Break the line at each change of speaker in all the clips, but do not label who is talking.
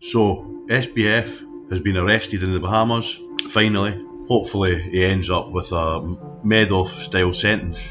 So, SBF has been arrested in the Bahamas, finally. Hopefully he ends up with a Madoff style sentence.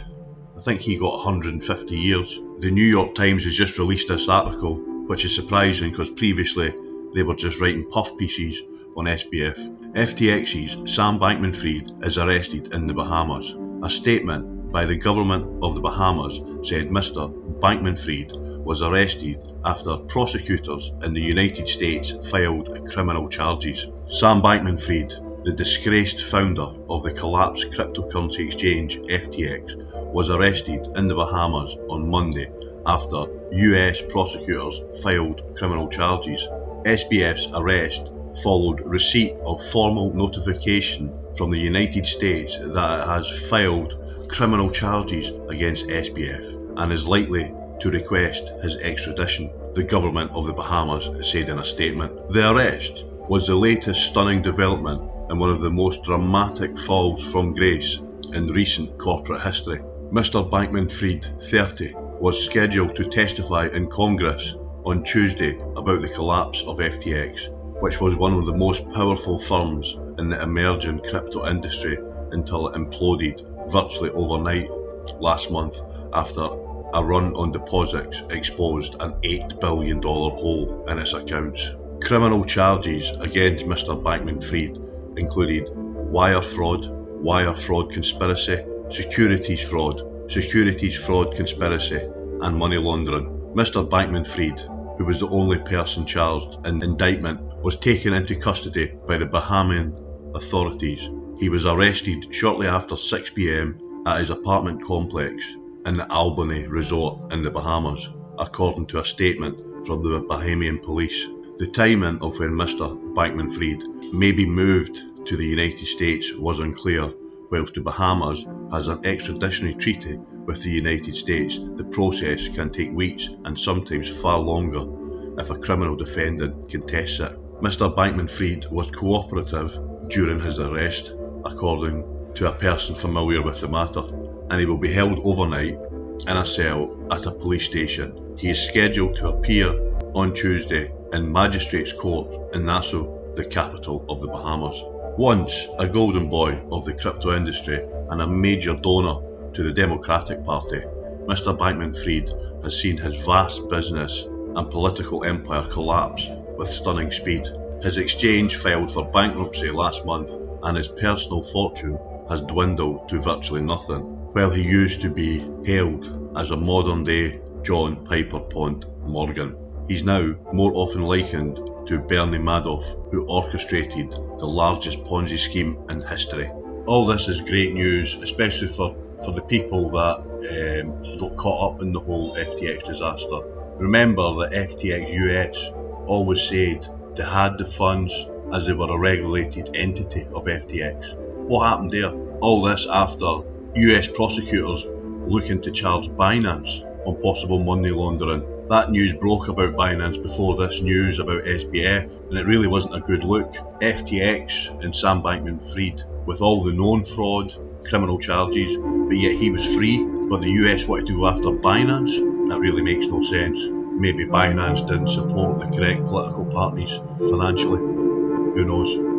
I think he got 150 years. The New York Times has just released this article, which is surprising because previously they were just writing puff pieces on SBF. FTX's Sam Bankman-Fried is arrested in the Bahamas. A statement by the government of the Bahamas said Mr. Bankman-Fried was arrested after prosecutors in the United States filed criminal charges. Sam Bankman-Fried, the disgraced founder of the collapsed cryptocurrency exchange FTX, was arrested in the Bahamas on Monday after US prosecutors filed criminal charges. SBF's arrest followed receipt of formal notification from the United States that it has filed criminal charges against SBF and is likely to request his extradition, the government of the Bahamas said in a statement. The arrest was the latest stunning development and one of the most dramatic falls from grace in recent corporate history. Mr. Bankman-Fried, 30, was scheduled to testify in Congress on Tuesday about the collapse of FTX, which was one of the most powerful firms in the emerging crypto industry until it imploded virtually overnight last month after a run on deposits exposed an $8 billion hole in its accounts. Criminal charges against Mr. Bankman-Fried included wire fraud conspiracy, securities fraud conspiracy, and money laundering. Mr. Bankman-Fried, who was the only person charged in indictment, was taken into custody by the Bahamian authorities. He was arrested shortly after 6 p.m. at his apartment complex in the Albany Resort in the Bahamas, according to a statement from the Bahamian police. The timing of when Mr. Bankman-Fried may be moved to the United States was unclear. Whilst the Bahamas has an extradition treaty with the United States, the process can take weeks and sometimes far longer if a criminal defendant contests it. Mr. Bankman-Fried was cooperative during his arrest, according to a person familiar with the matter, and he will be held overnight in a cell at a police station. He is scheduled to appear on Tuesday in Magistrates Court in Nassau, the capital of the Bahamas. Once a golden boy of the crypto industry and a major donor to the Democratic Party, Mr. Bankman-Fried has seen his vast business and political empire collapse with stunning speed. His exchange filed for bankruptcy last month and his personal fortune has dwindled to virtually nothing, while he used to be hailed as a modern-day John Piper Pont Morgan. He's now more often likened to Bernie Madoff, who orchestrated the largest Ponzi scheme in history. All this is great news, especially for the people that got caught up in the whole FTX disaster. Remember that FTX US always said they had the funds as they were a regulated entity of FTX. What happened there? All this after US prosecutors looking to charge Binance on possible money laundering. That news broke about Binance before this news about SBF, and it really wasn't a good look. FTX and Sam Bankman-Fried, with all the known fraud, criminal charges, but yet he was free, but the US wanted to go after Binance? That really makes no sense. Maybe Binance didn't support the correct political parties financially. Who knows?